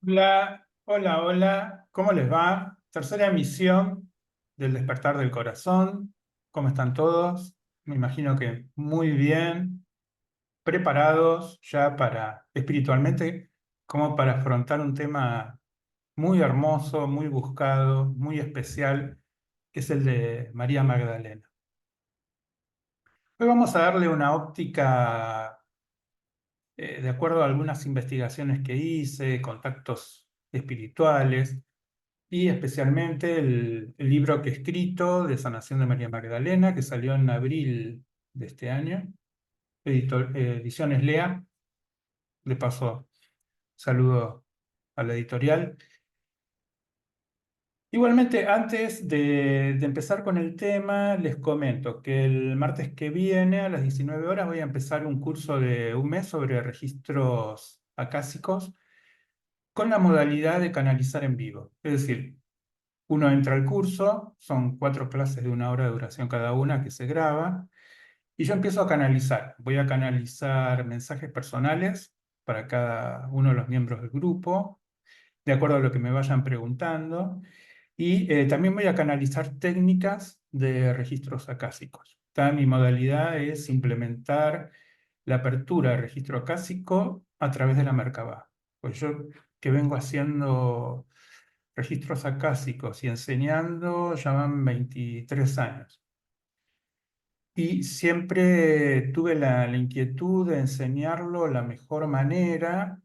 Hola, hola, hola, ¿cómo les va? Tercera emisión del Despertar del Corazón. ¿Cómo están todos? Me imagino que muy bien, preparados ya para, espiritualmente, como para afrontar un tema muy hermoso, muy buscado, muy especial, que es el de María Magdalena. Hoy vamos a darle una óptica, de acuerdo a algunas investigaciones que hice, contactos espirituales y especialmente el libro que he escrito de Sanación de María Magdalena, que salió en abril de este año, Ediciones Lea. De paso, saludo a la editorial. Igualmente, antes de empezar con el tema, les comento que el martes que viene a las 19 horas voy a empezar un curso de un mes sobre registros acásicos con la modalidad de canalizar en vivo. Es decir, uno entra al curso, son 4 clases de 1 hora de duración cada una que se graba, y yo empiezo a canalizar. Voy a canalizar mensajes personales para cada uno de los miembros del grupo, de acuerdo a lo que me vayan preguntando, y también voy a canalizar técnicas de registros acásicos. Mi modalidad es implementar la apertura de registro acásico a través de la Merkabah. Pues yo que vengo haciendo registros acásicos y enseñando ya van 23 años. Y siempre tuve la inquietud de enseñarlo la mejor manera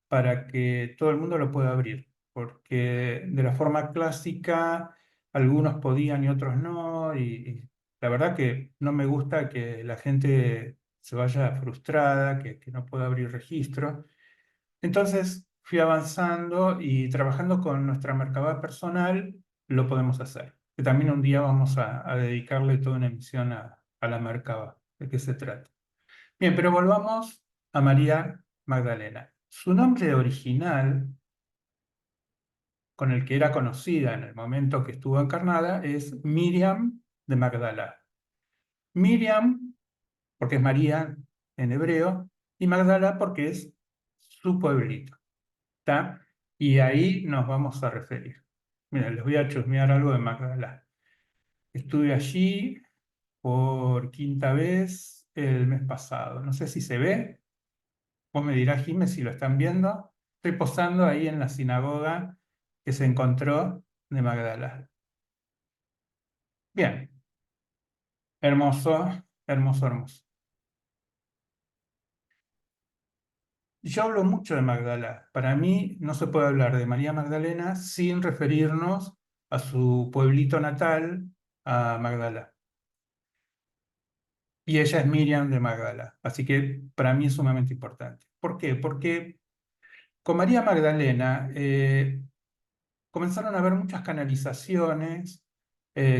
para que todo el mundo lo pueda abrir, porque de la forma clásica algunos podían y otros no, y la verdad que no me gusta que la gente se vaya frustrada, que no pueda abrir registro. Entonces fui avanzando y trabajando con nuestra Merkabah personal lo podemos hacer. Que también un día vamos a dedicarle toda una emisión a la Merkabah. ¿De qué se trata? Bien, pero volvamos a María Magdalena. Su nombre original, con el que era conocida en el momento que estuvo encarnada, es Miriam de Magdala. Miriam, porque es María en hebreo, y Magdala porque es su pueblito. ¿Está? Y ahí nos vamos a referir. Mira, les voy a chusmear algo de Magdala. Estuve allí por quinta vez el mes pasado. No sé si se ve. Vos me dirás, Jiménez, si lo están viendo. Estoy posando ahí en la sinagoga que se encontró de Magdala. Bien, hermoso, hermoso, hermoso. Yo hablo mucho de Magdala. Para mí no se puede hablar de María Magdalena sin referirnos a su pueblito natal, a Magdala. Y ella es Miriam de Magdala. Así que para mí es sumamente importante. ¿Por qué? Porque con María Magdalena comenzaron a haber muchas canalizaciones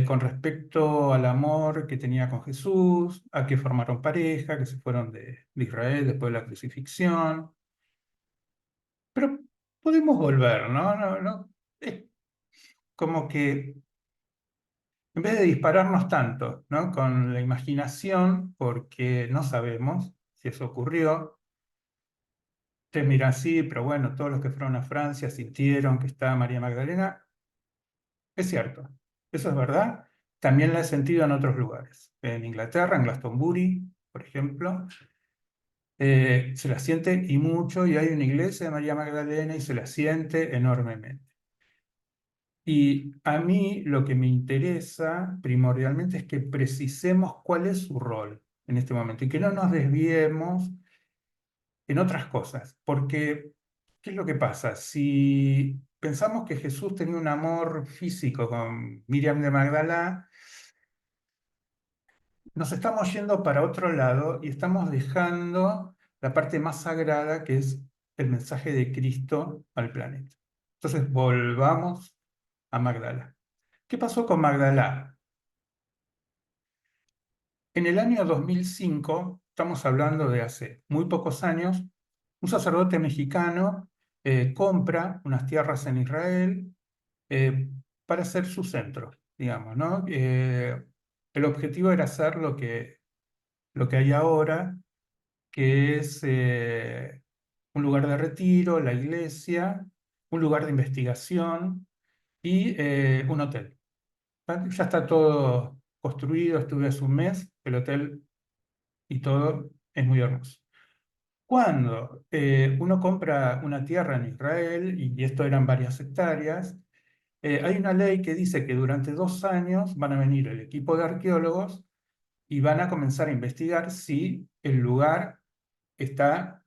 con respecto al amor que tenía con Jesús, a que formaron pareja, que se fueron de Israel después de la crucifixión. Pero podemos volver, ¿no? Es como que en vez de dispararnos tanto, ¿no? Con la imaginación, porque no sabemos si eso ocurrió. Ustedes miran, sí, pero bueno, todos los que fueron a Francia sintieron que estaba María Magdalena. Es cierto, eso es verdad. También la he sentido en otros lugares. En Inglaterra, en Glastonbury, por ejemplo, se la siente y mucho, y hay una iglesia de María Magdalena y se la siente enormemente. Y a mí lo que me interesa primordialmente es que precisemos cuál es su rol en este momento y que no nos desviemos en otras cosas, porque ¿qué es lo que pasa? Si pensamos que Jesús tenía un amor físico con Miriam de Magdala, nos estamos yendo para otro lado y estamos dejando la parte más sagrada que es el mensaje de Cristo al planeta. Entonces volvamos a Magdala. ¿Qué pasó con Magdala? En el año 2005, estamos hablando de hace muy pocos años, un sacerdote mexicano compra unas tierras en Israel eh, para hacer su centro, digamos, ¿no? El objetivo era hacer lo que hay ahora, que es un lugar de retiro, la iglesia, un lugar de investigación y un hotel. Ya está todo construido, estuve hace un mes, el hotel y todo es muy hermoso. Cuando uno compra una tierra en Israel, y esto eran varias hectáreas, hay una ley que dice que durante 2 años van a venir el equipo de arqueólogos y van a comenzar a investigar si el lugar está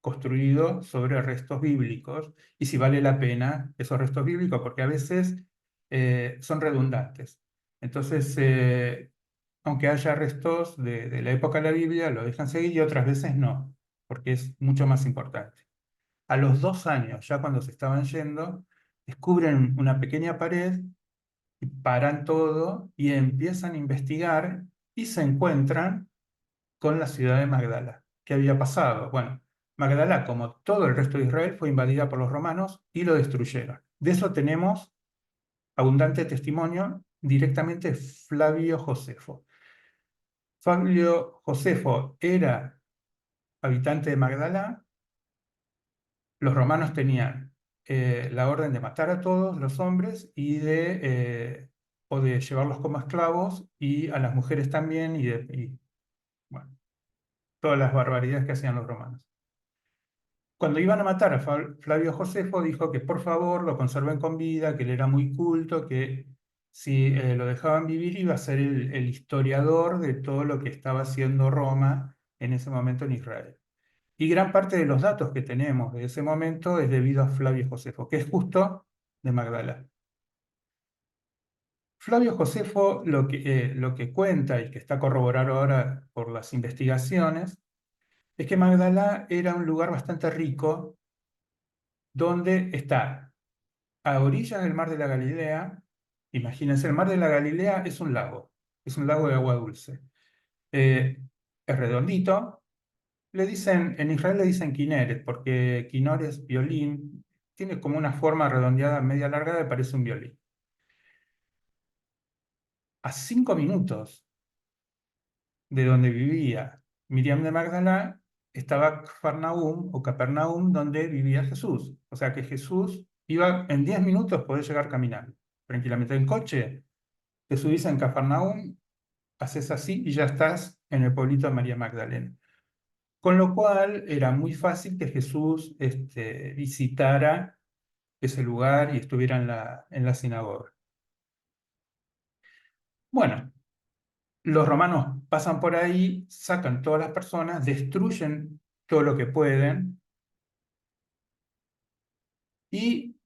construido sobre restos bíblicos y si vale la pena esos restos bíblicos, porque a veces son redundantes. Entonces, aunque haya restos de la época de la Biblia, lo dejan seguir y otras veces no, porque es mucho más importante. A los 2 años, ya cuando se estaban yendo, descubren una pequeña pared y paran todo y empiezan a investigar y se encuentran con la ciudad de Magdala. ¿Qué había pasado? Bueno, Magdala, como todo el resto de Israel, fue invadida por los romanos y lo destruyeron. De eso tenemos abundante testimonio directamente de Flavio Josefo. Flavio Josefo era habitante de Magdala. Los romanos tenían la orden de matar a todos los hombres o de llevarlos como esclavos y a las mujeres también bueno, todas las barbaridades que hacían los romanos. Cuando iban a matar a Flavio Josefo, dijo que por favor lo conserven con vida, que él era muy culto, que si lo dejaban vivir iba a ser el historiador de todo lo que estaba haciendo Roma en ese momento en Israel. Y gran parte de los datos que tenemos de ese momento es debido a Flavio Josefo, que es justo de Magdala. Flavio Josefo lo que cuenta y que está corroborado ahora por las investigaciones es que Magdala era un lugar bastante rico donde está a orillas del mar de la Galilea. Imagínense, el mar de la Galilea es un lago de agua dulce. Es redondito. En Israel le dicen Kineret, porque Kinor es violín, tiene como una forma redondeada, media alargada, que parece un violín. A 5 minutos de donde vivía Miriam de Magdala estaba Capernaum, donde vivía Jesús. O sea que Jesús iba en 10 minutos, podés llegar caminando tranquilamente. En coche, te subís en Capernaum, haces así y ya estás en el pueblito de María Magdalena. Con lo cual era muy fácil que Jesús visitara ese lugar y estuviera en la sinagoga. Bueno, los romanos pasan por ahí, sacan todas las personas, destruyen todo lo que pueden y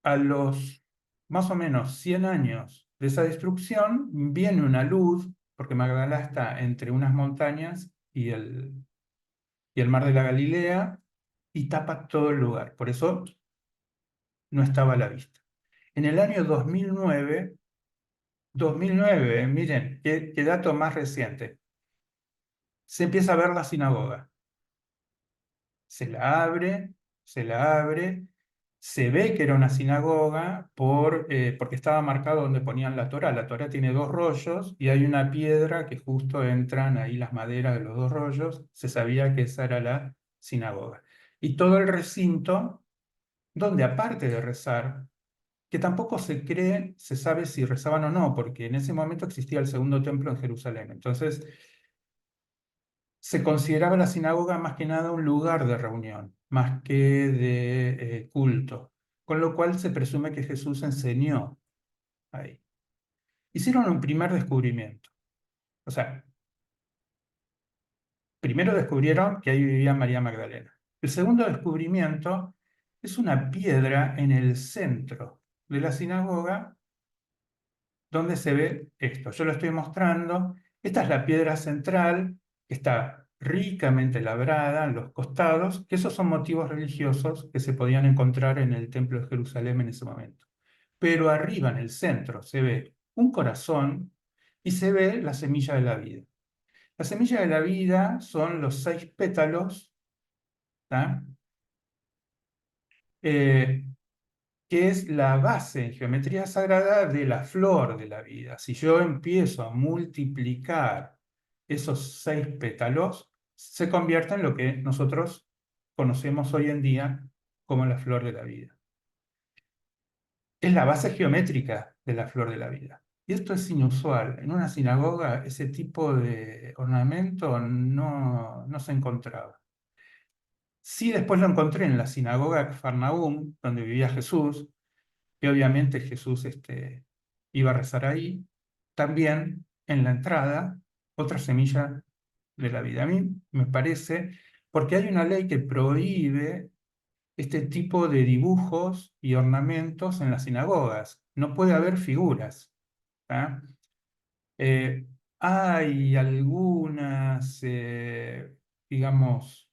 a los más o menos 100 años de esa destrucción viene una luz, porque Magdala está entre unas montañas y el mar de la Galilea y tapa todo el lugar. Por eso no estaba a la vista. En el año 2009, miren, qué dato más reciente, se empieza a ver la sinagoga. Se la abre, se la abre, se ve que era una sinagoga porque estaba marcado donde ponían la Torá. La Torá tiene dos rollos y hay una piedra que justo entran ahí las maderas de los dos rollos. Se sabía que esa era la sinagoga. Y todo el recinto, donde aparte de rezar, que tampoco se sabe si rezaban o no, porque en ese momento existía el segundo templo en Jerusalén. Entonces, se consideraba la sinagoga más que nada un lugar de reunión, más que de culto, con lo cual se presume que Jesús enseñó ahí. Hicieron un primer descubrimiento. O sea, primero descubrieron que ahí vivía María Magdalena. El segundo descubrimiento es una piedra en el centro de la sinagoga donde se ve esto. Yo lo estoy mostrando. Esta es la piedra central, que está ricamente labrada en los costados, que esos son motivos religiosos que se podían encontrar en el Templo de Jerusalén en ese momento. Pero arriba, en el centro, se ve un corazón y se ve la semilla de la vida. La semilla de la vida son los 6 pétalos, ¿tá? Eh, que es la base en geometría sagrada de la flor de la vida. Si yo empiezo a multiplicar esos 6 pétalos, se convierte en lo que nosotros conocemos hoy en día como la flor de la vida. Es la base geométrica de la flor de la vida. Y esto es inusual. En una sinagoga ese tipo de ornamento no se encontraba. Sí, después lo encontré en la sinagoga de Cafarnaúm, donde vivía Jesús, que obviamente Jesús iba a rezar ahí. También en la entrada, otra semilla de la vida. A mí me parece, porque hay una ley que prohíbe este tipo de dibujos y ornamentos en las sinagogas. No puede haber figuras. ¿Ah? Eh, Hay algunas, digamos,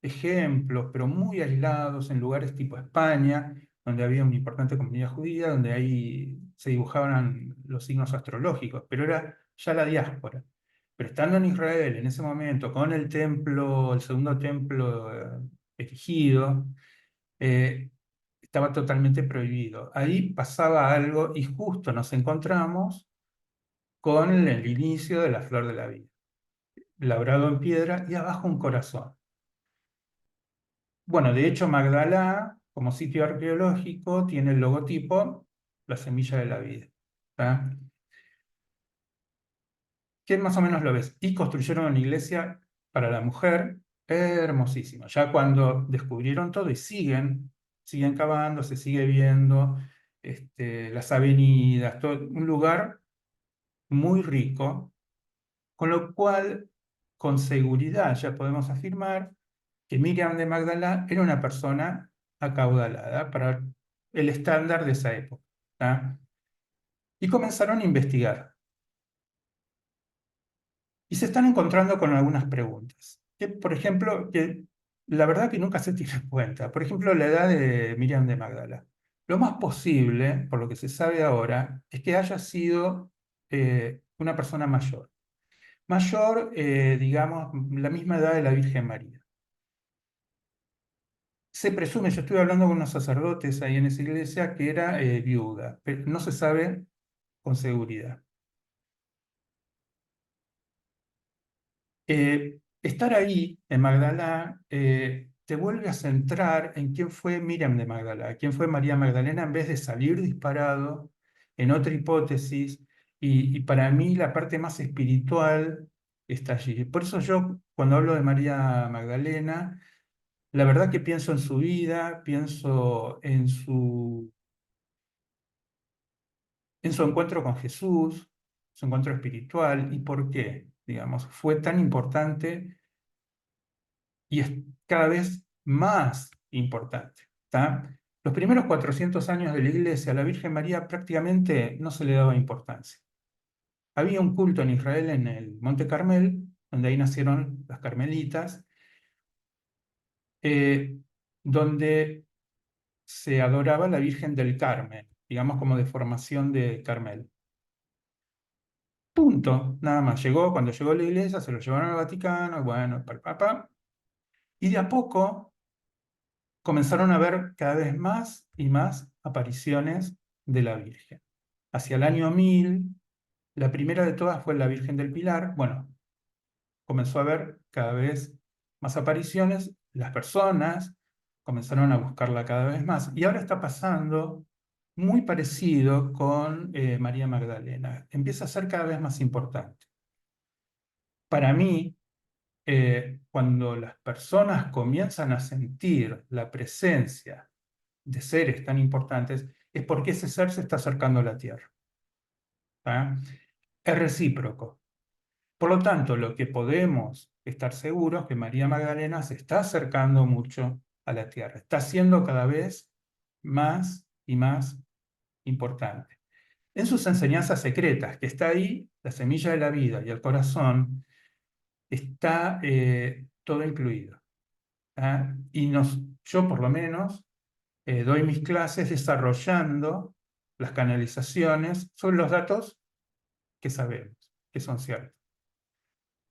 ejemplos, pero muy aislados en lugares tipo España, donde había una importante comunidad judía, donde ahí se dibujaban los signos astrológicos, pero era ya la diáspora. Pero estando en Israel en ese momento, con el templo, el segundo templo erigido, eh, estaba totalmente prohibido. Ahí pasaba algo y justo nos encontramos con el inicio de la flor de la vida, labrado en piedra y abajo un corazón. Bueno, de hecho, Magdalá, como sitio arqueológico, tiene el logotipo, la semilla de la vida. ¿Tá? Que más o menos lo ves. Y construyeron una iglesia para la mujer hermosísima. Ya cuando descubrieron todo y siguen cavando, se sigue viendo las avenidas, todo, un lugar muy rico, con lo cual, con seguridad ya podemos afirmar que Miriam de Magdalá era una persona acaudalada para el estándar de esa época. ¿Tá? Y comenzaron a investigar. Y se están encontrando con algunas preguntas. Que, por ejemplo, que la verdad que nunca se tiene en cuenta. Por ejemplo, la edad de Miriam de Magdala. Lo más posible, por lo que se sabe ahora, es que haya sido una persona mayor. Mayor, digamos, la misma edad de la Virgen María. Se presume, yo estuve hablando con unos sacerdotes ahí en esa iglesia, que era viuda, pero no se sabe con seguridad. Estar ahí en Magdalá te vuelve a centrar en quién fue Miriam de Magdalá, quién fue María Magdalena, en vez de salir disparado en otra hipótesis. Y para mí la parte más espiritual está allí. Por eso yo, cuando hablo de María Magdalena, la verdad que pienso en su vida, pienso en su encuentro con Jesús, su encuentro espiritual, y por qué, digamos, fue tan importante y es cada vez más importante. ¿Tá? Los primeros 400 años de la iglesia a la Virgen María prácticamente no se le daba importancia. Había un culto en Israel en el Monte Carmel, donde ahí nacieron las carmelitas, eh, donde se adoraba a la Virgen del Carmen, digamos como de formación de Carmel. Punto, nada más. Cuando llegó la iglesia, se lo llevaron al Vaticano, bueno, y de a poco comenzaron a ver cada vez más y más apariciones de la Virgen. Hacia el año 1000, la primera de todas fue la Virgen del Pilar. Bueno, comenzó a ver cada vez más apariciones, las personas comenzaron a buscarla cada vez más. Y ahora está pasando muy parecido con María Magdalena. Empieza a ser cada vez más importante. Para mí, cuando las personas comienzan a sentir la presencia de seres tan importantes, es porque ese ser se está acercando a la Tierra. ¿Ah? Es recíproco. Por lo tanto, lo que podemos estar seguros es que María Magdalena se está acercando mucho a la Tierra, está siendo cada vez más y más importante. En sus enseñanzas secretas, que está ahí, la semilla de la vida y el corazón, está todo incluido. ¿Ah? Yo por lo menos doy mis clases desarrollando las canalizaciones sobre los datos que sabemos, que son ciertos.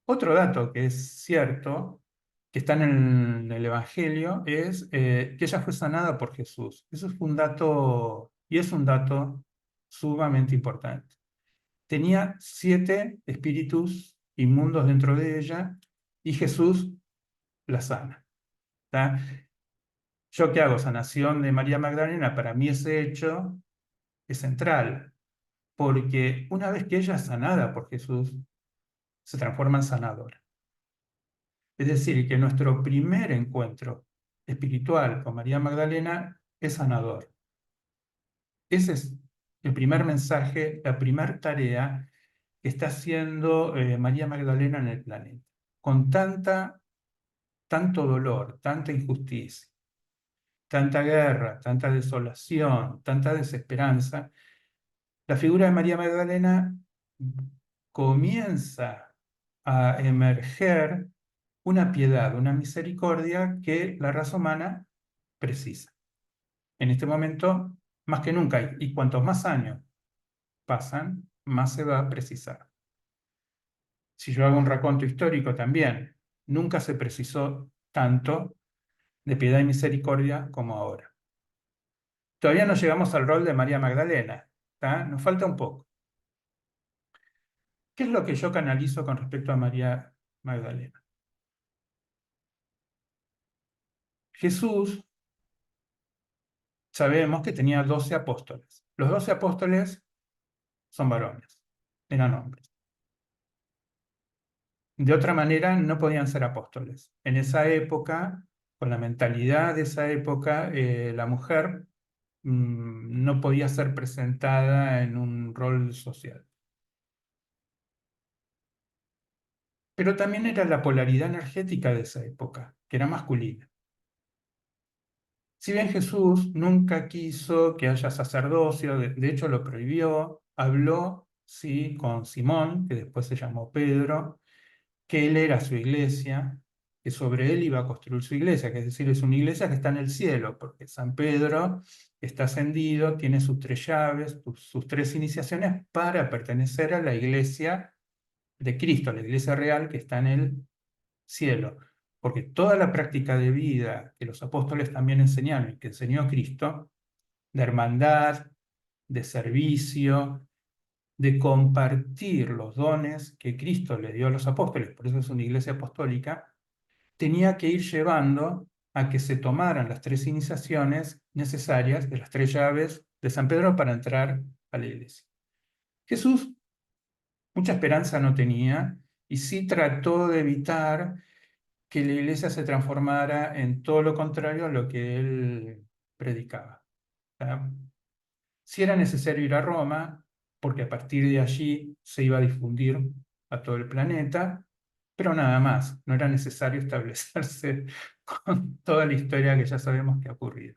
Otro dato que es cierto, que está en el Evangelio, es que ella fue sanada por Jesús. Eso fue un dato, y es un dato sumamente importante. Tenía 7 espíritus inmundos dentro de ella y Jesús la sana. ¿Tá? Yo que hago sanación de María Magdalena, para mí ese hecho es central, porque una vez que ella es sanada por Jesús, se transforma en sanadora. Es decir, que nuestro primer encuentro espiritual con María Magdalena es sanador. Ese es el primer mensaje, la primera tarea que está haciendo María Magdalena en el planeta. Con tanto dolor, tanta injusticia, tanta guerra, tanta desolación, tanta desesperanza, la figura de María Magdalena comienza a emerger una piedad, una misericordia que la raza humana precisa. En este momento, más que nunca, y cuantos más años pasan, más se va a precisar. Si yo hago un raconto histórico también, nunca se precisó tanto de piedad y misericordia como ahora. Todavía no llegamos al rol de María Magdalena, ¿tá? Nos falta un poco. ¿Qué es lo que yo canalizo con respecto a María Magdalena? Jesús, sabemos que tenía 12 apóstoles. Los 12 apóstoles son varones, eran hombres. De otra manera, no podían ser apóstoles. En esa época, con la mentalidad de esa época, la mujer no podía ser presentada en un rol social. Pero también era la polaridad energética de esa época, que era masculina. Si bien Jesús nunca quiso que haya sacerdocio, de hecho lo prohibió, habló, sí, con Simón, que después se llamó Pedro, que él era su iglesia, que sobre él iba a construir su iglesia, que es decir, es una iglesia que está en el cielo, porque San Pedro está ascendido, tiene sus 3 llaves, sus 3 iniciaciones para pertenecer a la iglesia de Cristo, la iglesia real que está en el cielo. Porque toda la práctica de vida que los apóstoles también enseñaron y que enseñó Cristo, de hermandad, de servicio, de compartir los dones que Cristo le dio a los apóstoles, por eso es una iglesia apostólica, tenía que ir llevando a que se tomaran las 3 iniciaciones necesarias de las 3 llaves de San Pedro para entrar a la iglesia. Jesús mucha esperanza no tenía y sí trató de evitar que la iglesia se transformara en todo lo contrario a lo que él predicaba. ¿Tá? Si era necesario ir a Roma, porque a partir de allí se iba a difundir a todo el planeta, pero nada más, no era necesario establecerse con toda la historia que ya sabemos que ha ocurrido.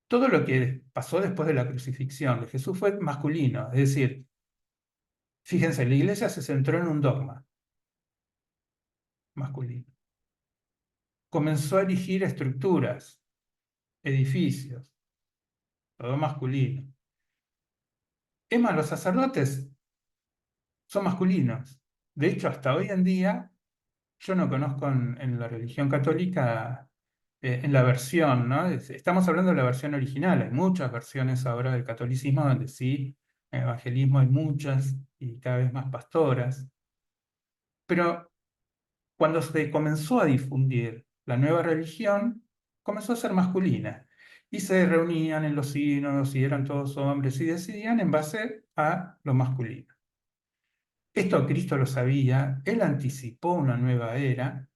Todo lo que pasó después de la crucifixión de Jesús fue masculino, es decir, fíjense, la iglesia se centró en un dogma masculino. Comenzó a erigir estructuras, edificios, todo masculino. Es más, los sacerdotes son masculinos. De hecho, hasta hoy en día, yo no conozco en la religión católica, en la versión, ¿no? Estamos hablando de la versión original, hay muchas versiones ahora del catolicismo donde sí, en el evangelismo hay muchas y cada vez más pastoras, pero cuando se comenzó a difundir la nueva religión, comenzó a ser masculina. Y se reunían en los sínodos y eran todos hombres y decidían en base a lo masculino. Esto Cristo lo sabía, él anticipó una nueva era.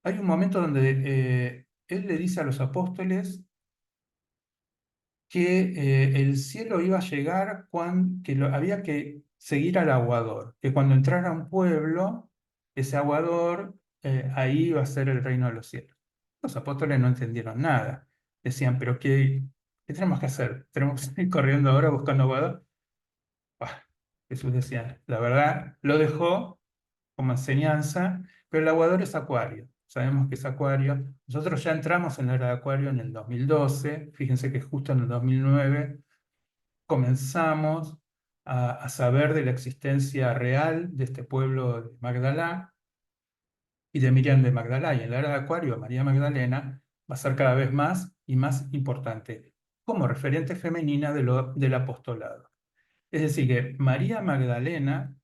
Hay un momento donde él le dice a los apóstoles que el cielo iba a llegar que había que seguir al aguador, que cuando entrara un pueblo, ese aguador, ahí iba a ser el reino de los cielos. Los apóstoles no entendieron nada. Decían, pero ¿qué tenemos que hacer? ¿Tenemos que ir corriendo ahora buscando aguador? Bah, Jesús decía, la verdad, lo dejó como enseñanza, pero el aguador es Acuario. Sabemos que es Acuario. Nosotros ya entramos en la era de Acuario en el 2012. Fíjense que justo en el 2009 comenzamos a saber de la existencia real de este pueblo de Magdalá y de Miriam de Magdalá. Y en la era de Acuario, María Magdalena va a ser cada vez más y más importante como referente femenina del apostolado. Es decir, que María Magdalena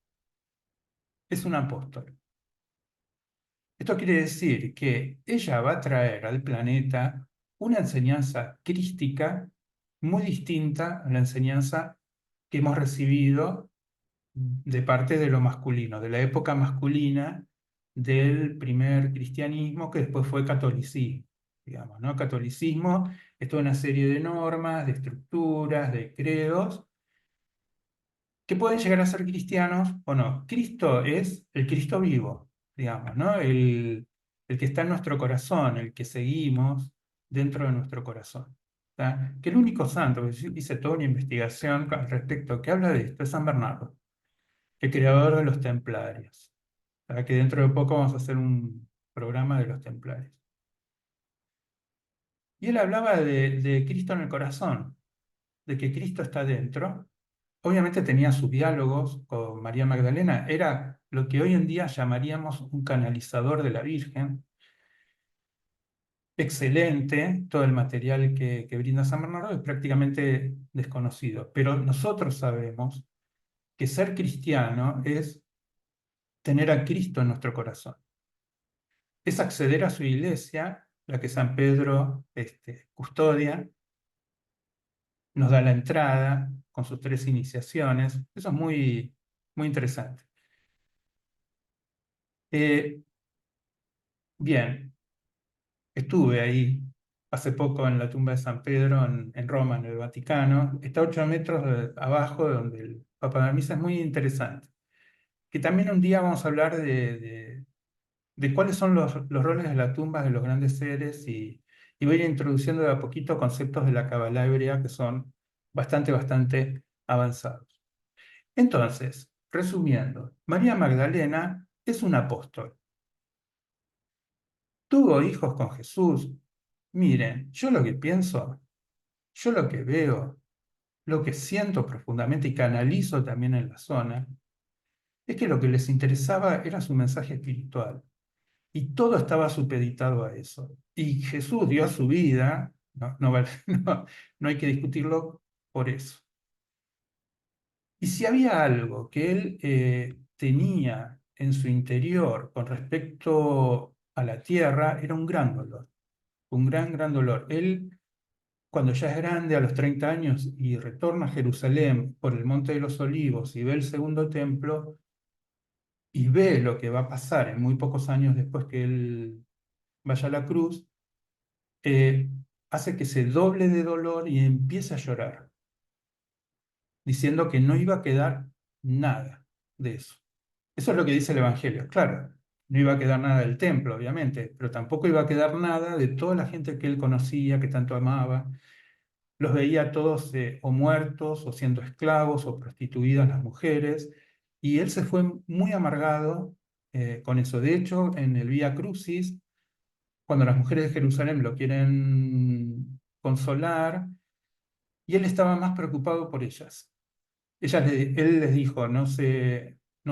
es un apóstol. Esto quiere decir que ella va a traer al planeta una enseñanza crística muy distinta a la enseñanza que hemos recibido de parte de lo masculino, de la época masculina del primer cristianismo que después fue catolicismo, digamos, ¿no? Catolicismo es toda una serie de normas, de estructuras, de credos que pueden llegar a ser cristianos o no. Cristo es el Cristo vivo, digamos, ¿no? El que está en nuestro corazón, el que seguimos dentro de nuestro corazón. ¿Tá? Que el único santo, que yo hice toda una investigación al respecto que habla de esto, es San Bernardo, el creador de los templarios. ¿Tá? Que dentro de poco vamos a hacer un programa de los templarios. Y él hablaba de Cristo en el corazón, de que Cristo está dentro. Obviamente tenía sus diálogos con María Magdalena, era lo que hoy en día llamaríamos un canalizador de la Virgen. Excelente, todo el material que brinda San Bernardo es prácticamente desconocido, pero nosotros sabemos que ser cristiano es tener a Cristo en nuestro corazón, es acceder a su iglesia, la que San Pedro custodia, nos da la entrada con sus tres iniciaciones, eso es muy, muy interesante. Eh, Bien, estuve ahí hace poco en la tumba de San Pedro en Roma, en el Vaticano. Está a 8 metros abajo de donde el Papa da misa. Es muy interesante. Que también un día vamos a hablar de cuáles son los roles de la tumba de los grandes seres y voy a ir introduciendo de a poquito conceptos de la Kabbalah hebrea que son bastante, bastante avanzados. Entonces, resumiendo, María Magdalena es un apóstol. ¿Tuvo hijos con Jesús? Miren, yo lo que pienso, yo lo que veo, lo que siento profundamente y canalizo también en la zona, es que lo que les interesaba era su mensaje espiritual. Y todo estaba supeditado a eso. Y Jesús dio su vida, no, no hay que discutirlo por eso. Y si había algo que él tenía en su interior con respecto a la tierra, era un gran dolor, un gran, gran dolor. Él cuando ya es grande, a los 30 años, y retorna a Jerusalén por el Monte de los Olivos y ve el segundo templo y ve lo que va a pasar en muy pocos años después que él vaya a la cruz, eh, hace que se doble de dolor y empiece a llorar, diciendo que no iba a quedar nada de eso. Eso es lo que dice el Evangelio. Claro, no iba a quedar nada del templo, obviamente, pero tampoco iba a quedar nada de toda la gente que él conocía, que tanto amaba. Los veía todos o muertos, o siendo esclavos, o prostituidas las mujeres, y él se fue muy amargado con eso. De hecho, en el Vía Crucis, cuando las mujeres de Jerusalén lo quieren consolar, y él estaba más preocupado por ellas. Él les dijo, no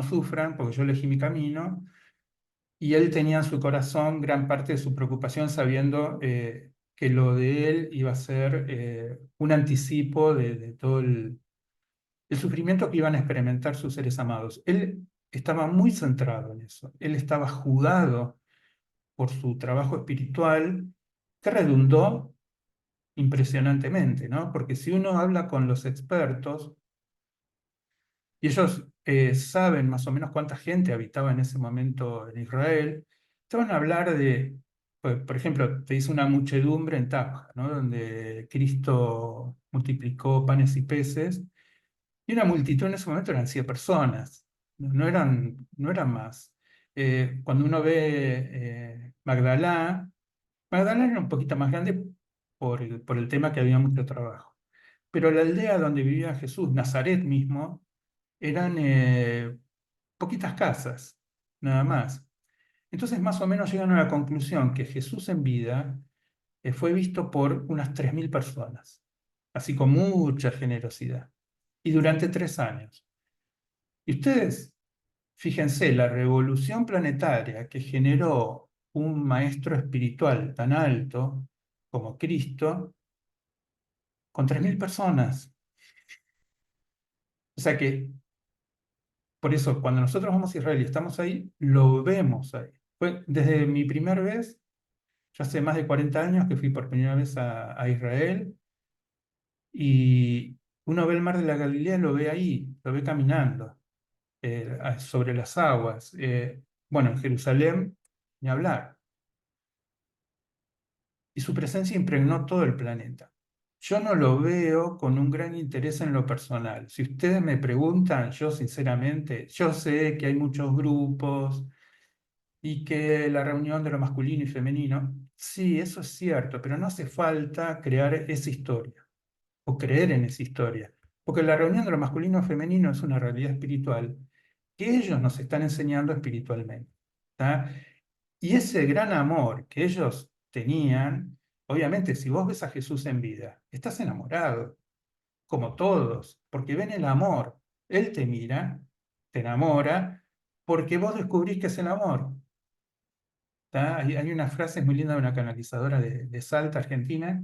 sufran porque yo elegí mi camino, y él tenía en su corazón gran parte de su preocupación sabiendo que lo de él iba a ser un anticipo de todo el sufrimiento que iban a experimentar sus seres amados. Él estaba muy centrado en eso. Él estaba jugado por su trabajo espiritual que redundó impresionantemente, ¿no? Porque si uno habla con los expertos, y ellos saben más o menos cuánta gente habitaba en ese momento en Israel, te van a hablar de, pues, por ejemplo, te dice una muchedumbre en Tabja, ¿no? Donde Cristo multiplicó panes y peces, y una multitud en ese momento eran 100 personas, no eran más. Cuando uno ve Magdalá, Magdalá era un poquito más grande por el tema que había mucho trabajo. Pero la aldea donde vivía Jesús, Nazaret mismo, eran poquitas casas, nada más. Entonces, más o menos llegan a la conclusión que Jesús en vida fue visto por unas 3.000 personas, así con mucha generosidad, y durante 3 años. Y ustedes, fíjense, la revolución planetaria que generó un maestro espiritual tan alto como Cristo, con 3.000 personas. O sea que, por eso, cuando nosotros vamos a Israel y estamos ahí, lo vemos ahí. Fue desde mi primera vez, yo hace más de 40 años que fui por primera vez a Israel, y uno ve el mar de la Galilea, lo ve ahí, lo ve caminando sobre las aguas. Bueno, en Jerusalén, ni hablar. Y su presencia impregnó todo el planeta. Yo no lo veo con un gran interés en lo personal. Si ustedes me preguntan, yo sinceramente, yo sé que hay muchos grupos y que la reunión de lo masculino y femenino, sí, eso es cierto, pero no hace falta crear esa historia o creer en esa historia, porque la reunión de lo masculino y femenino es una realidad espiritual que ellos nos están enseñando espiritualmente. ¿Tá? Y ese gran amor que ellos tenían, obviamente, si vos ves a Jesús en vida, estás enamorado, como todos, porque ven el amor. Él te mira, te enamora, porque vos descubrís que es el amor. ¿Tá? Hay una frase muy linda de una canalizadora de Salta, Argentina,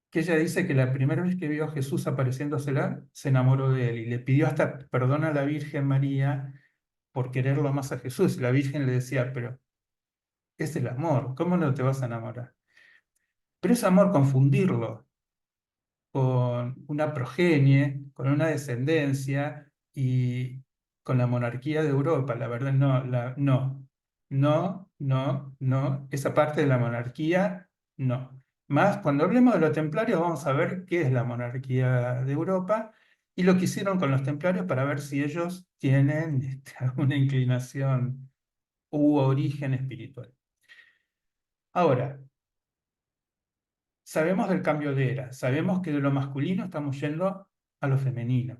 que ella dice que la primera vez que vio a Jesús apareciéndosela, se enamoró de él y le pidió hasta perdón a la Virgen María por quererlo más a Jesús. Y la Virgen le decía, pero es el amor, ¿cómo no te vas a enamorar? Pero ese amor, confundirlo con una progenie, con una descendencia y con la monarquía de Europa, la verdad, no, no, esa parte de la monarquía, no. Más, cuando hablemos de los templarios, vamos a ver qué es la monarquía de Europa y lo que hicieron con los templarios para ver si ellos tienen alguna inclinación u origen espiritual. Ahora, sabemos del cambio de era, sabemos que de lo masculino estamos yendo a lo femenino.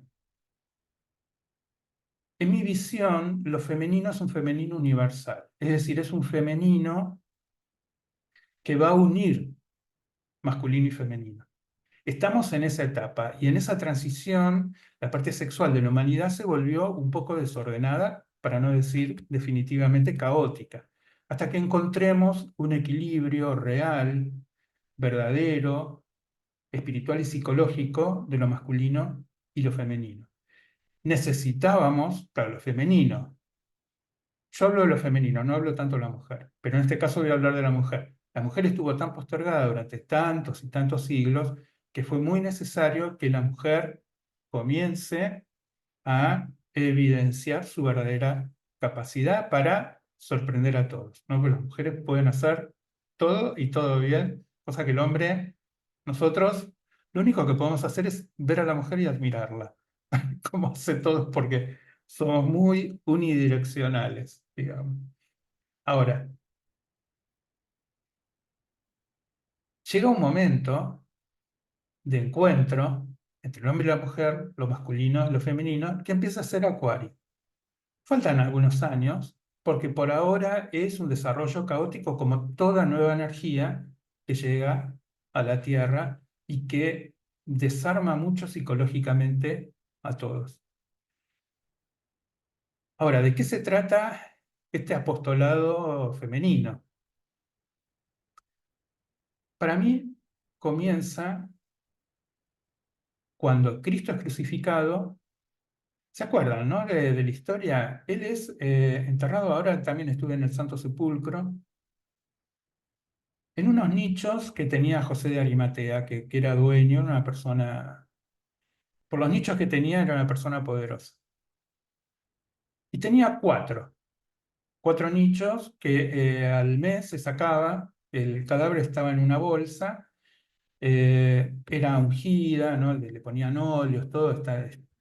En mi visión, lo femenino es un femenino universal, es decir, es un femenino que va a unir masculino y femenino. Estamos en esa etapa y en esa transición, la parte sexual de la humanidad se volvió un poco desordenada, para no decir definitivamente caótica, hasta que encontremos un equilibrio real, verdadero, espiritual y psicológico de lo masculino y lo femenino. Necesitábamos, para lo femenino, yo hablo de lo femenino, no hablo tanto de la mujer, pero en este caso voy a hablar de la mujer. La mujer estuvo tan postergada durante tantos y tantos siglos que fue muy necesario que la mujer comience a evidenciar su verdadera capacidad para sorprender a todos, ¿no? Porque las mujeres pueden hacer todo y todo bien, cosa que el hombre, nosotros, lo único que podemos hacer es ver a la mujer y admirarla, como hace todos, porque somos muy unidireccionales, digamos. Ahora, llega un momento de encuentro entre el hombre y la mujer, lo masculino y lo femenino, que empieza a ser acuario. Faltan algunos años, porque por ahora es un desarrollo caótico como toda nueva energía que llega a la Tierra y que desarma mucho psicológicamente a todos. Ahora, ¿de qué se trata este apostolado femenino? Para mí comienza cuando Cristo es crucificado. ¿Se acuerdan, no? De la historia. Él es enterrado, ahora también estuve en el Santo Sepulcro, en unos nichos que tenía José de Arimatea, que era dueño, era una persona, por los nichos que tenía, era una persona poderosa. Y tenía cuatro nichos que al mes se sacaba, el cadáver estaba en una bolsa, era ungida, ¿no? Le ponían óleos, todo,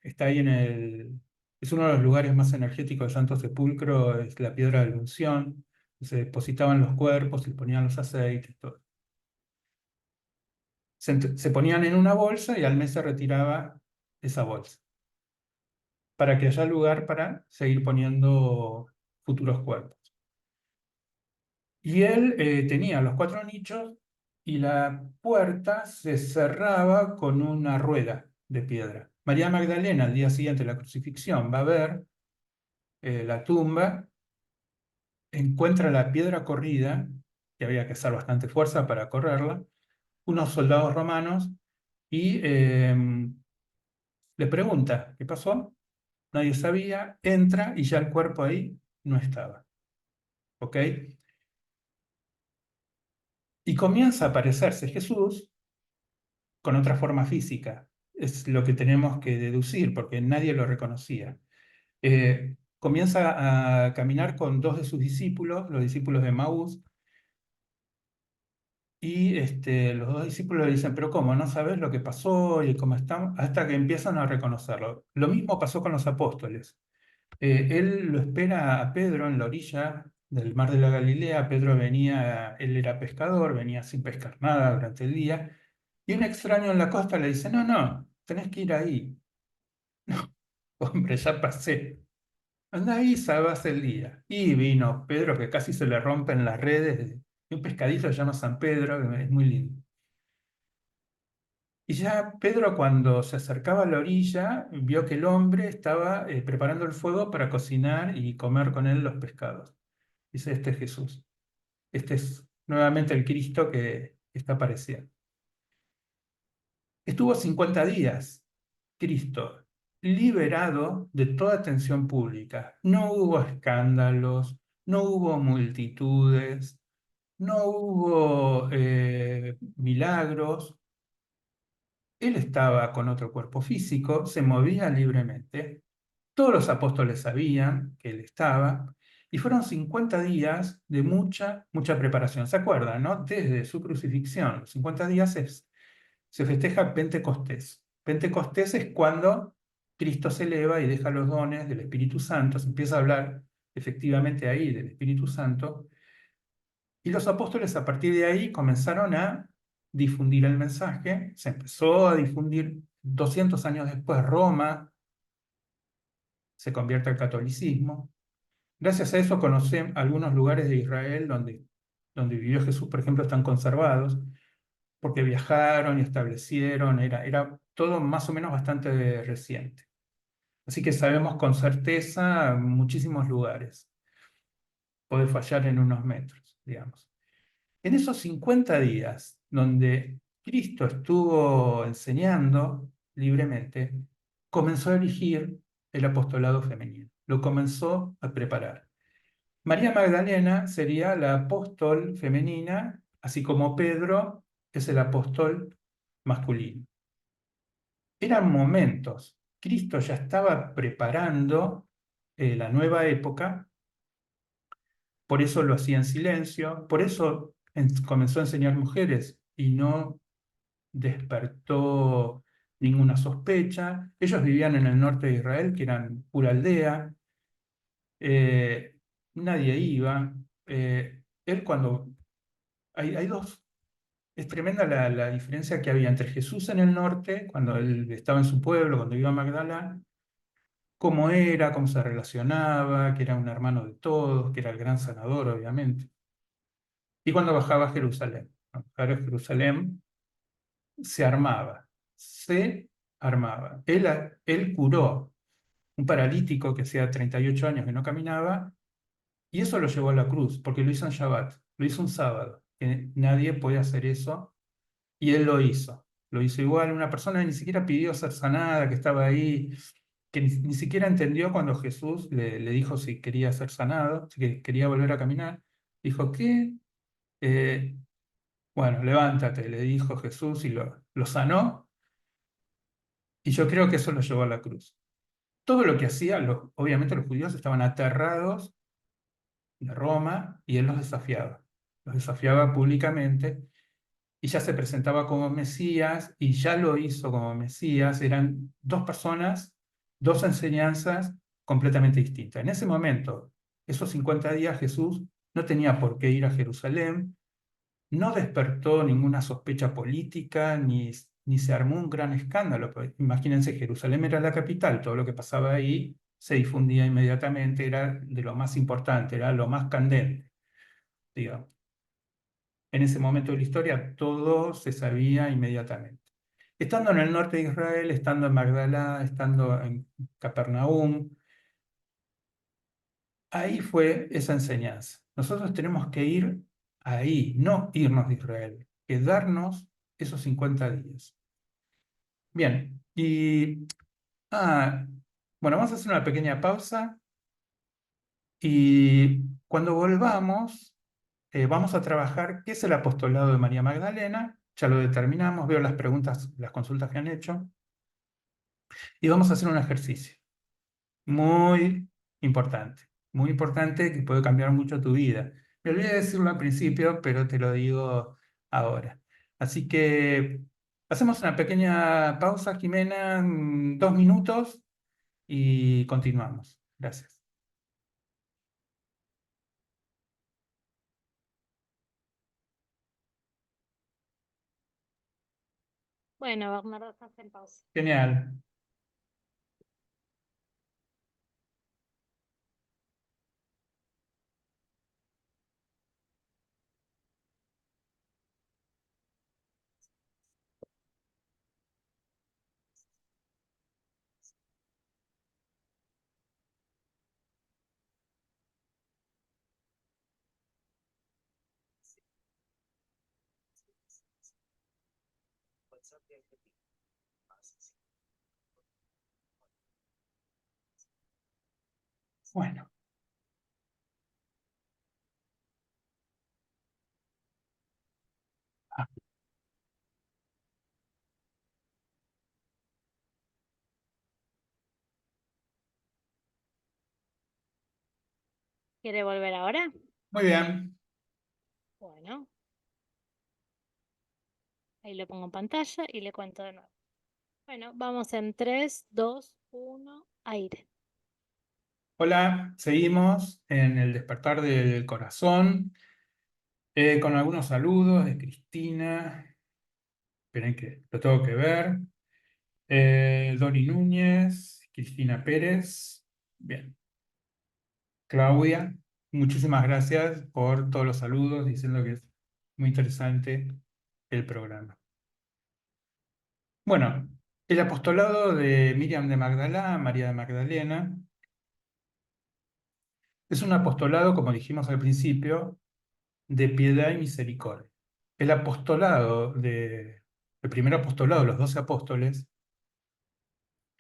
está ahí es uno de los lugares más energéticos del Santo Sepulcro, es la piedra de la unción, se depositaban los cuerpos, se le ponían los aceites, todo. Se ponían en una bolsa y al mes se retiraba esa bolsa, para que haya lugar para seguir poniendo futuros cuerpos. Y él tenía los cuatro nichos y la puerta se cerraba con una rueda de piedra. María Magdalena, al día siguiente de la crucifixión, va a ver la tumba, encuentra la piedra corrida, que había que hacer bastante fuerza para correrla, unos soldados romanos, y le pregunta, ¿qué pasó? Nadie sabía, entra y ya el cuerpo ahí no estaba. ¿ok? Y comienza a aparecerse Jesús con otra forma física. Es lo que tenemos que deducir, porque nadie lo reconocía. Comienza a caminar con dos de sus discípulos, los discípulos de Maús, y los dos discípulos le dicen, pero ¿cómo? ¿No sabes lo que pasó y cómo estamos? Hasta que empiezan a reconocerlo. Lo mismo pasó con los apóstoles. Él lo espera a Pedro en la orilla del mar de la Galilea. Pedro venía, él era pescador, venía sin pescar nada durante el día, y un extraño en la costa le dice, no, no, tenés que ir ahí. Hombre, ya pasé. Anda ahí, salvás el día. Y vino Pedro, que casi se le rompen las redes, de un pescadito que se llama San Pedro, que es muy lindo. Y ya Pedro, cuando se acercaba a la orilla, vio que el hombre estaba preparando el fuego para cocinar y comer con él los pescados. Dice, este es Jesús. Este es nuevamente el Cristo que está apareciendo. Estuvo 50 días, Cristo, liberado de toda atención pública. No hubo escándalos, no hubo multitudes, no hubo milagros. Él estaba con otro cuerpo físico, se movía libremente. Todos los apóstoles sabían que él estaba. Y fueron 50 días de mucha, mucha preparación. ¿Se acuerdan, no? Desde su crucifixión. Los 50 días se festeja Pentecostés. Pentecostés es cuando Cristo se eleva y deja los dones del Espíritu Santo. Se empieza a hablar efectivamente ahí del Espíritu Santo. Y los apóstoles a partir de ahí comenzaron a difundir el mensaje. Se empezó a difundir 200 años después. Roma se convierte al catolicismo. Gracias a eso conocemos algunos lugares de Israel donde vivió Jesús, por ejemplo, están conservados, porque viajaron y establecieron, era todo más o menos bastante reciente. Así que sabemos con certeza muchísimos lugares. Puede fallar en unos metros, digamos. En esos 50 días donde Cristo estuvo enseñando libremente, comenzó a elegir el apostolado femenino. Lo comenzó a preparar. María Magdalena sería la apóstol femenina, así como Pedro es el apóstol masculino. Eran momentos. Cristo ya estaba preparando la nueva época, por eso lo hacía en silencio, por eso comenzó a enseñar mujeres y no despertó ninguna sospecha. Ellos vivían en el norte de Israel, que eran pura aldea, nadie iba. Él cuando... hay dos... Es tremenda la diferencia que había entre Jesús en el norte, cuando él estaba en su pueblo, cuando iba a Magdala, cómo era, cómo se relacionaba, que era un hermano de todos, que era el gran sanador, obviamente. Y cuando bajaba a Jerusalén. Cuando bajaba a Jerusalén, se armaba, se armaba. Él curó un paralítico que hacía 38 años que no caminaba, y eso lo llevó a la cruz, porque lo hizo en Shabbat, lo hizo un sábado, que nadie puede hacer eso, y él lo hizo. Lo hizo igual, una persona que ni siquiera pidió ser sanada, que estaba ahí, que ni siquiera entendió cuando Jesús le dijo si quería ser sanado, si quería volver a caminar. Dijo, ¿qué? Eh, bueno, levántate, le dijo Jesús y lo sanó, y yo creo que eso lo llevó a la cruz. Todo lo que hacía, obviamente los judíos estaban aterrados de Roma y él los desafiaba. Los desafiaba públicamente y ya se presentaba como Mesías y ya lo hizo como Mesías. Eran dos personas, dos enseñanzas completamente distintas. En ese momento, esos 50 días, Jesús no tenía por qué ir a Jerusalén, no despertó ninguna sospecha política, ni se armó un gran escándalo. Pues, imagínense, Jerusalén era la capital, todo lo que pasaba ahí se difundía inmediatamente, era de lo más importante, era lo más candente, digamos. En ese momento de la historia todo se sabía inmediatamente. Estando en el norte de Israel, estando en Magdala, estando en Capernaum, ahí fue esa enseñanza. Nosotros tenemos que ir ahí, no irnos de Israel, quedarnos esos 50 días. Bien, bueno, vamos a hacer una pequeña pausa Y cuando volvamos, vamos a trabajar qué es el apostolado de María Magdalena. Ya lo determinamos, veo las preguntas, las consultas que han hecho. Y vamos a hacer un ejercicio muy muy importante que puede cambiar mucho tu vida. Me olvidé de decirlo al principio, pero te lo digo ahora. Así que hacemos una pequeña pausa, Jimena, 2 minutos y continuamos. Gracias. Bueno, Bernardo, estás en pausa. Genial. Bueno, ah, ¿Quiere volver ahora? muy bien. Bueno, ahí lo pongo en pantalla y le cuento de nuevo. Bueno, vamos en 3, 2, 1, aire. Hola, seguimos en el despertar del corazón con algunos saludos de Cristina. Esperen que lo tengo que ver. Dori Núñez, Cristina Pérez. Bien. Claudia, muchísimas gracias por todos los saludos, diciendo que es muy interesante el programa. Bueno, el apostolado de Miriam de Magdalá, María de Magdalena, es un apostolado, como dijimos al principio, de piedad y misericordia. El apostolado el primer apostolado, los 12 apóstoles,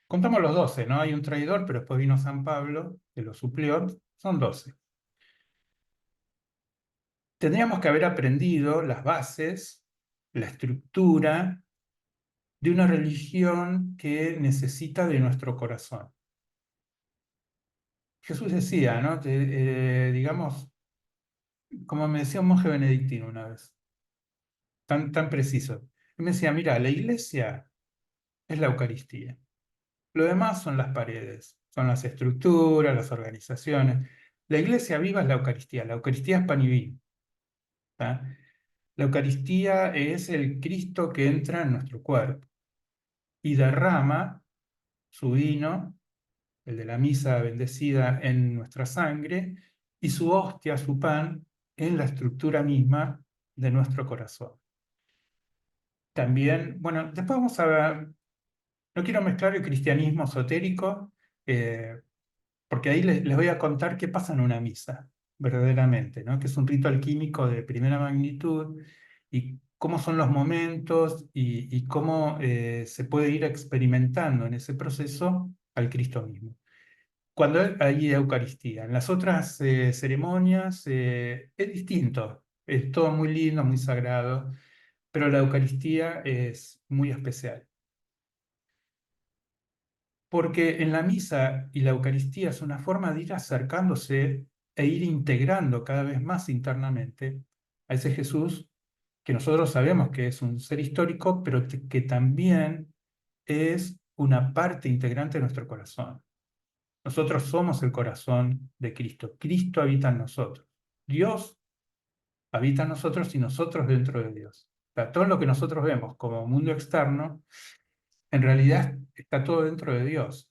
contamos los 12, ¿no? Hay un traidor, pero después vino San Pablo, que lo suplió, son 12. Tendríamos que haber aprendido las bases, la estructura de una religión que necesita de nuestro corazón. Jesús decía, ¿no? Digamos, como me decía un monje benedictino una vez, tan preciso. Él me decía, mira, la iglesia es la Eucaristía. Lo demás son las paredes, son las estructuras, las organizaciones. La iglesia viva es la Eucaristía. La Eucaristía es pan y vino. ¿Tá? La Eucaristía es el Cristo que entra en nuestro cuerpo y derrama su vino, el de la misa bendecida, en nuestra sangre, y su hostia, su pan, en la estructura misma de nuestro corazón. También, bueno, después vamos a ver, no quiero mezclar el cristianismo esotérico, eh, porque ahí les voy a contar qué pasa en una misa, verdaderamente, ¿no? Que es un rito alquímico de primera magnitud y cómo son los momentos y cómo se puede ir experimentando en ese proceso al Cristo mismo. Cuando hay Eucaristía, en las otras ceremonias es distinto, es todo muy lindo, muy sagrado, pero la Eucaristía es muy especial. Porque en la misa y la Eucaristía es una forma de ir acercándose e ir integrando cada vez más internamente a ese Jesús que nosotros sabemos que es un ser histórico, pero que también es una parte integrante de nuestro corazón. Nosotros somos el corazón de Cristo. Cristo habita en nosotros. Dios habita en nosotros y nosotros dentro de Dios. O sea, todo lo que nosotros vemos como mundo externo en realidad está todo dentro de Dios.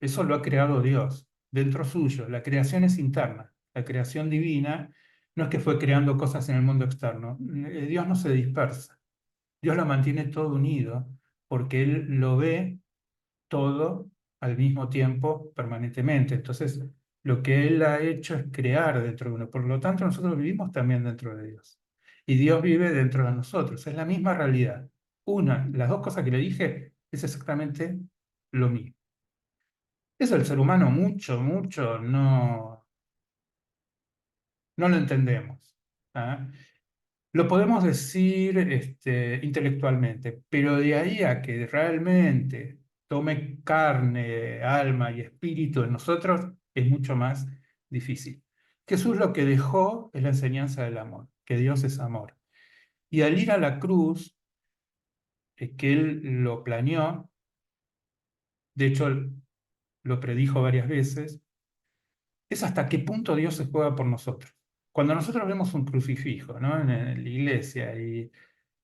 Eso lo ha creado Dios, dentro suyo. La creación es interna. La creación divina no es que fue creando cosas en el mundo externo. Dios no se dispersa. Dios lo mantiene todo unido porque Él lo ve todo al mismo tiempo, permanentemente. Entonces, lo que Él ha hecho es crear dentro de uno. Por lo tanto, nosotros vivimos también dentro de Dios. Y Dios vive dentro de nosotros. Es la misma realidad. Las dos cosas que le dije es exactamente lo mismo. Eso el ser humano mucho, mucho no. no lo entendemos. ¿Ah? Lo podemos decir intelectualmente, pero de ahí a que realmente tome carne, alma y espíritu en nosotros es mucho más difícil. Jesús lo que dejó es la enseñanza del amor, que Dios es amor. Y al ir a la cruz, que Él lo planeó, de hecho lo predijo varias veces, es hasta qué punto Dios se juega por nosotros. Cuando nosotros vemos un crucifijo, ¿no? En la iglesia y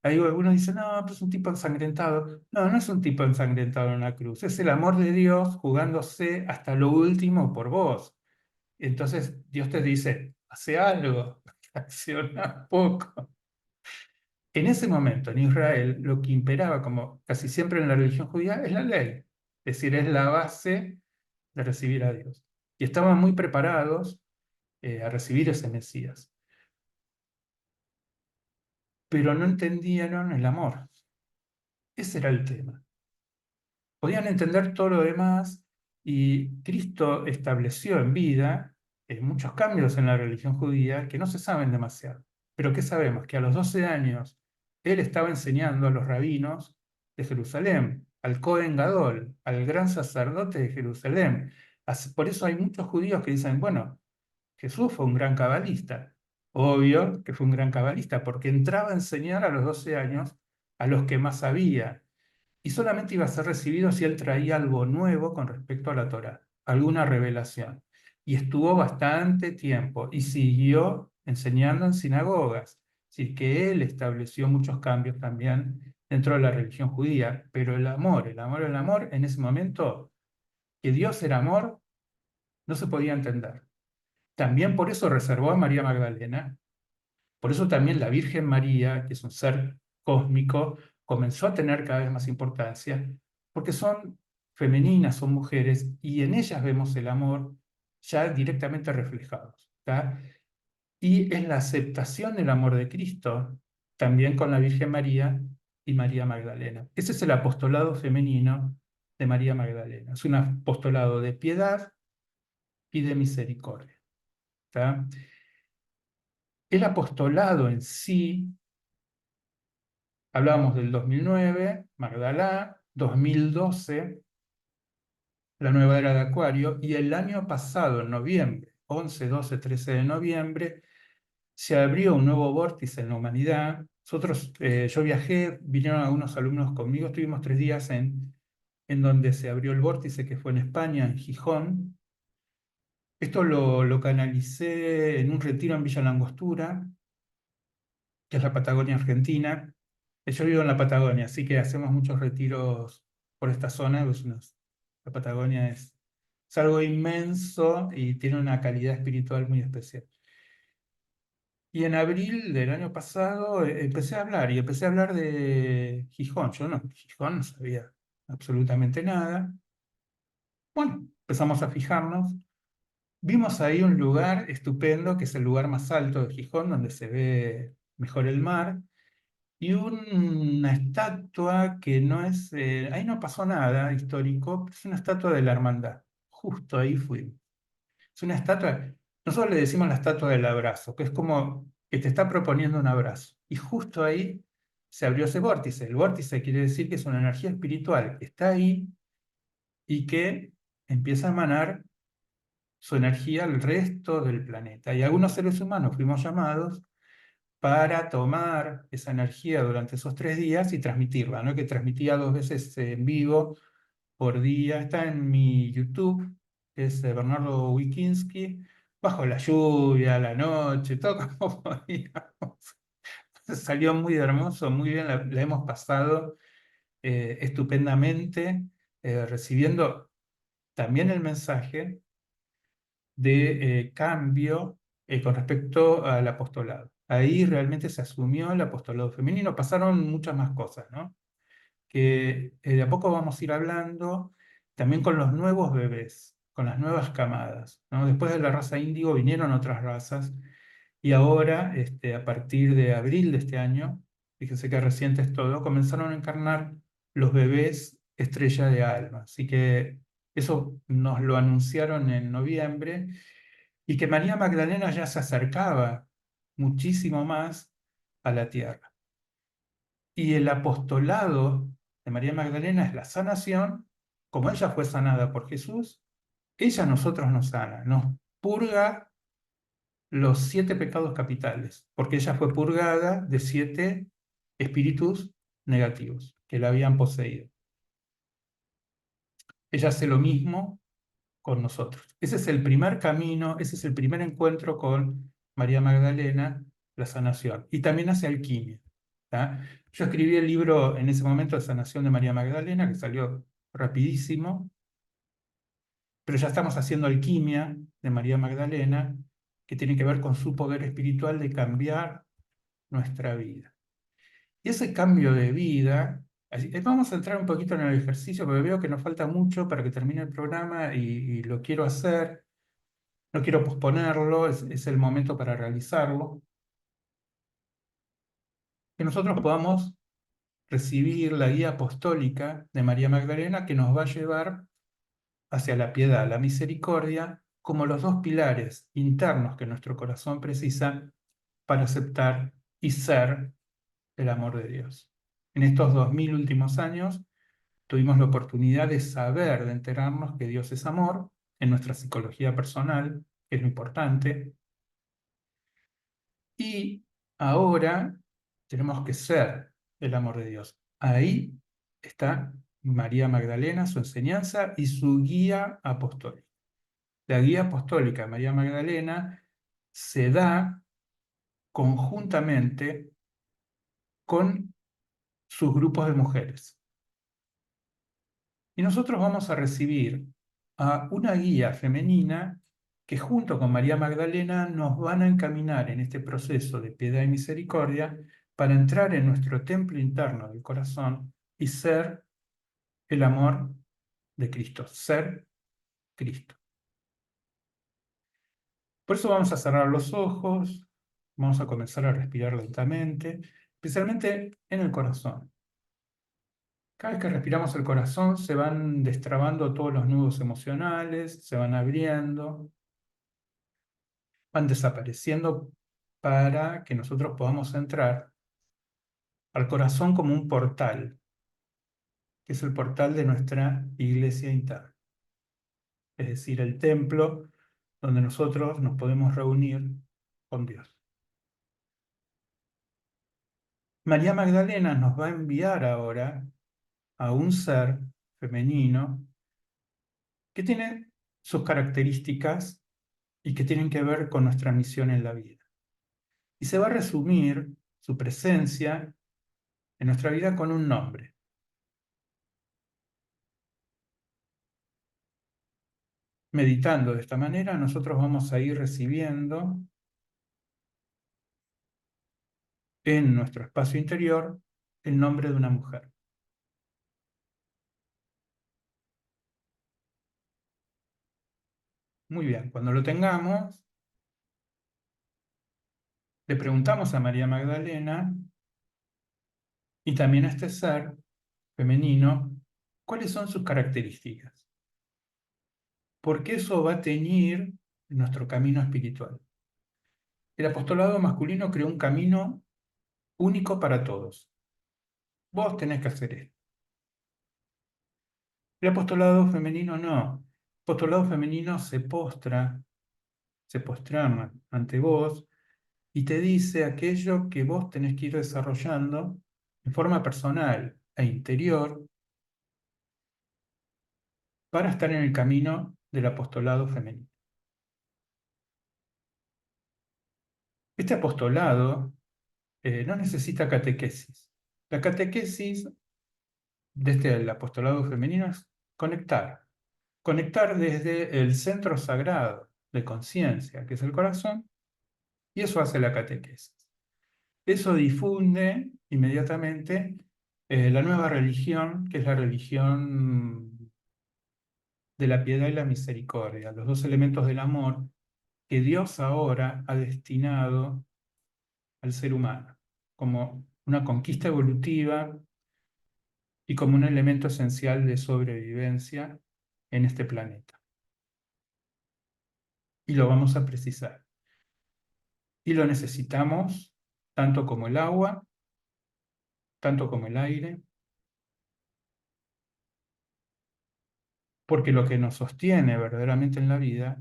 ahí algunos dicen, no, pues es un tipo ensangrentado. No, no es un tipo ensangrentado en una cruz, es el amor de Dios jugándose hasta lo último por vos. Entonces Dios te dice, hace algo, acciona poco. En ese momento en Israel lo que imperaba, como casi siempre en la religión judía, es la ley. Es decir, es la base de recibir a Dios. Y estaban muy preparados a recibir ese Mesías, pero no entendieron el amor. Ese era el tema. Podían entender todo lo demás y Cristo estableció en vida muchos cambios en la religión judía que no se saben demasiado. Pero ¿qué sabemos? Que a los 12 años él estaba enseñando a los rabinos de Jerusalén, al Cohen Gadol, al gran sacerdote de Jerusalén. Por eso hay muchos judíos que dicen, bueno, Jesús fue un gran cabalista. Obvio que fue un gran cabalista, porque entraba a enseñar a los 12 años a los que más sabía y solamente iba a ser recibido si él traía algo nuevo con respecto a la Torá, alguna revelación. Y estuvo bastante tiempo y siguió enseñando en sinagogas, así que él estableció muchos cambios también dentro de la religión judía, pero el amor, en ese momento, que Dios era amor, no se podía entender. También por eso reservó a María Magdalena, por eso también la Virgen María, que es un ser cósmico, comenzó a tener cada vez más importancia, porque son femeninas, son mujeres, y en ellas vemos el amor ya directamente reflejado. ¿Tá? Y es la aceptación del amor de Cristo, también con la Virgen María y María Magdalena. Ese es el apostolado femenino de María Magdalena. Es un apostolado de piedad y de misericordia. ¿Tá? El apostolado en sí, hablábamos del 2009, Magdalá, 2012, la nueva era de Acuario, y el año pasado, en noviembre, 11, 12, 13 de noviembre, se abrió un nuevo vórtice en la humanidad. Nosotros, yo viajé, vinieron algunos alumnos conmigo, estuvimos 3 días en donde se abrió el vórtice, que fue en España, en Gijón. Esto lo canalicé en un retiro en Villa Langostura, que es la Patagonia Argentina. Yo vivo en la Patagonia, así que hacemos muchos retiros por esta zona. La Patagonia es algo inmenso y tiene una calidad espiritual muy especial. Y en abril del año pasado empecé a hablar y empecé a hablar de Gijón. Yo no, Gijón no sabía absolutamente nada. Bueno, empezamos a fijarnos. Vimos ahí un lugar estupendo, que es el lugar más alto de Gijón, donde se ve mejor el mar. Y una estatua que no es, ahí no pasó nada histórico, es una estatua de la hermandad. Justo ahí fuimos. Es una estatua, nosotros le decimos la estatua del abrazo, que es como que te está proponiendo un abrazo. Y justo ahí se abrió ese vórtice. El vórtice quiere decir que es una energía espiritual que está ahí y que empieza a emanar su energía al resto del planeta. Y algunos seres humanos fuimos llamados para tomar esa energía durante esos 3 días y transmitirla, ¿no? Que transmitía 2 veces en vivo por día. Está en mi YouTube, que es de Bernardo Wikinski, bajo la lluvia, la noche, todo como podíamos. Salió muy hermoso, muy bien, la hemos pasado estupendamente, recibiendo también el mensaje de cambio con respecto al apostolado. Ahí realmente se asumió el apostolado femenino, pasaron muchas más cosas, ¿no? Que de a poco vamos a ir hablando también con los nuevos bebés, con las nuevas camadas, ¿no? Después de la raza índigo vinieron otras razas y ahora, a partir de abril de este año, fíjense que reciente es todo, comenzaron a encarnar los bebés estrella de alma. Así que eso nos lo anunciaron en noviembre y que María Magdalena ya se acercaba muchísimo más a la tierra. Y el apostolado de María Magdalena es la sanación, como ella fue sanada por Jesús, ella a nosotros nos sana, nos purga los 7 pecados capitales, porque ella fue purgada de 7 espíritus negativos que la habían poseído. Ella hace lo mismo con nosotros. Ese es el primer camino, ese es el primer encuentro con María Magdalena, la sanación. Y también hace alquimia. ¿Tá? Yo escribí el libro en ese momento de sanación de María Magdalena, que salió rapidísimo, pero ya estamos haciendo alquimia de María Magdalena, que tiene que ver con su poder espiritual de cambiar nuestra vida. Y ese cambio de vida, vamos a entrar un poquito en el ejercicio, porque veo que nos falta mucho para que termine el programa y lo quiero hacer. No quiero posponerlo, es el momento para realizarlo. Que nosotros podamos recibir la guía apostólica de María Magdalena que nos va a llevar hacia la piedad, la misericordia, como los 2 pilares internos que nuestro corazón precisa para aceptar y ser el amor de Dios. En estos 2000 últimos años tuvimos la oportunidad de saber, de enterarnos que Dios es amor en nuestra psicología personal, que es lo importante. Y ahora tenemos que ser el amor de Dios. Ahí está María Magdalena, su enseñanza y su guía apostólica. La guía apostólica de María Magdalena se da conjuntamente con sus grupos de mujeres. Y nosotros vamos a recibir a una guía femenina que junto con María Magdalena nos van a encaminar en este proceso de piedad y misericordia para entrar en nuestro templo interno del corazón y ser el amor de Cristo, ser Cristo. Por eso vamos a cerrar los ojos, vamos a comenzar a respirar lentamente, especialmente en el corazón. Cada vez que respiramos el corazón se van destrabando todos los nudos emocionales, se van abriendo, van desapareciendo para que nosotros podamos entrar al corazón como un portal, que es el portal de nuestra iglesia interna, es decir, el templo donde nosotros nos podemos reunir con Dios. María Magdalena nos va a enviar ahora a un ser femenino que tiene sus características y que tienen que ver con nuestra misión en la vida. Y se va a resumir su presencia en nuestra vida con un nombre. Meditando de esta manera, nosotros vamos a ir recibiendo en nuestro espacio interior el nombre de una mujer. Muy bien, cuando lo tengamos, le preguntamos a María Magdalena y también a este ser femenino cuáles son sus características, porque eso va a teñir nuestro camino espiritual. El apostolado masculino creó un camino único para todos. Vos tenés que hacer esto. El apostolado femenino no. El apostolado femenino se postrama ante vos y te dice aquello que vos tenés que ir desarrollando en forma personal e interior para estar en el camino del apostolado femenino. Este apostolado no necesita catequesis. La catequesis de el apostolado femenino es conectar. Conectar desde el centro sagrado de conciencia, que es el corazón, y eso hace la catequesis. Eso difunde inmediatamente la nueva religión, que es la religión de la piedad y la misericordia, los 2 elementos del amor que Dios ahora ha destinado al ser humano, como una conquista evolutiva y como un elemento esencial de sobrevivencia en este planeta. y lo vamos a precisar. Y lo necesitamos tanto como el agua, tanto como el aire, porque lo que nos sostiene verdaderamente en la vida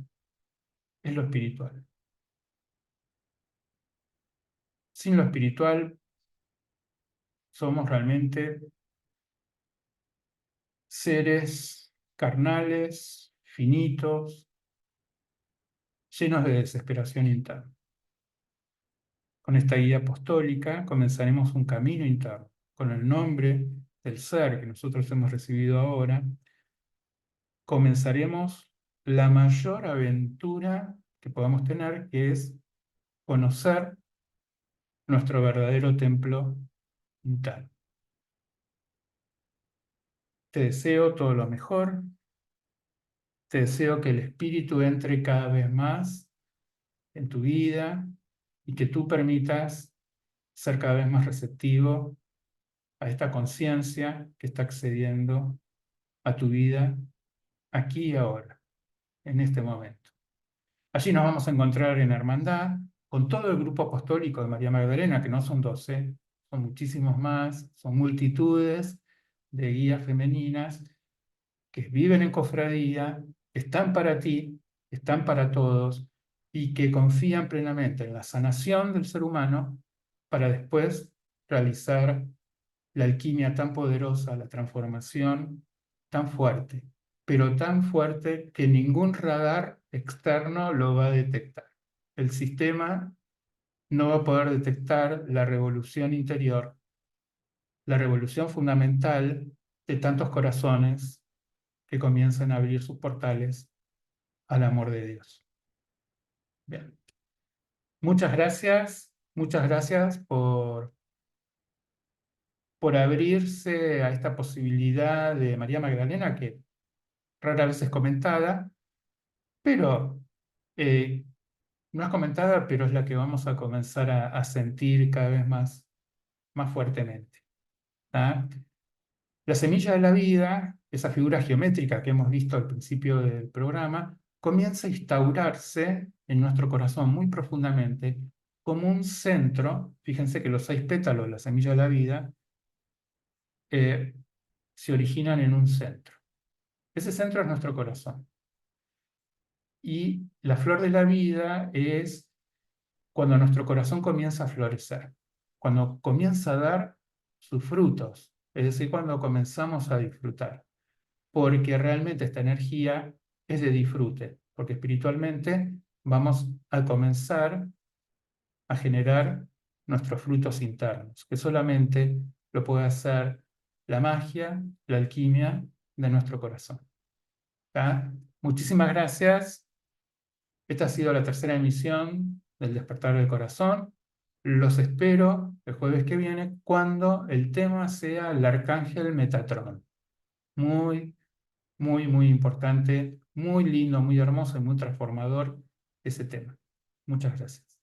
es lo espiritual. Sin lo espiritual somos realmente seres carnales, finitos, llenos de desesperación interna. Con esta guía apostólica comenzaremos un camino interno, con el nombre del ser que nosotros hemos recibido ahora, comenzaremos la mayor aventura que podamos tener, que es conocer nuestro verdadero templo interno. Te deseo todo lo mejor, te deseo que el Espíritu entre cada vez más en tu vida y que tú permitas ser cada vez más receptivo a esta conciencia que está accediendo a tu vida aquí y ahora, en este momento. Allí nos vamos a encontrar en hermandad con todo el grupo apostólico de María Magdalena, que no son 12, son muchísimos más, son multitudes de guías femeninas que viven en cofradía, están para ti, están para todos y que confían plenamente en la sanación del ser humano para después realizar la alquimia tan poderosa, la transformación tan fuerte, pero tan fuerte que ningún radar externo lo va a detectar. El sistema no va a poder detectar la revolución interior, la revolución fundamental de tantos corazones que comienzan a abrir sus portales al amor de Dios. Bien. Muchas gracias por abrirse a esta posibilidad de María Magdalena, que rara vez es comentada, pero eh, no es comentada, pero es la que vamos a comenzar a sentir cada vez más fuertemente. ¿Tá? La semilla de la vida, esa figura geométrica que hemos visto al principio del programa, comienza a instaurarse en nuestro corazón muy profundamente como un centro. Fíjense que los 6 pétalos de la semilla de la vida eh, se originan en un centro. Ese centro es nuestro corazón. Y la flor de la vida es cuando nuestro corazón comienza a florecer, cuando comienza a dar sus frutos, es decir, cuando comenzamos a disfrutar, porque realmente esta energía es de disfrute, porque espiritualmente vamos a comenzar a generar nuestros frutos internos, que solamente lo puede hacer la magia, la alquimia de nuestro corazón. ¿Tá? Muchísimas gracias. Esta ha sido la tercera emisión del Despertar del Corazón. Los espero el jueves que viene cuando el tema sea el Arcángel Metatrón. Muy, muy importante, muy lindo, muy hermoso y muy transformador ese tema. Muchas gracias.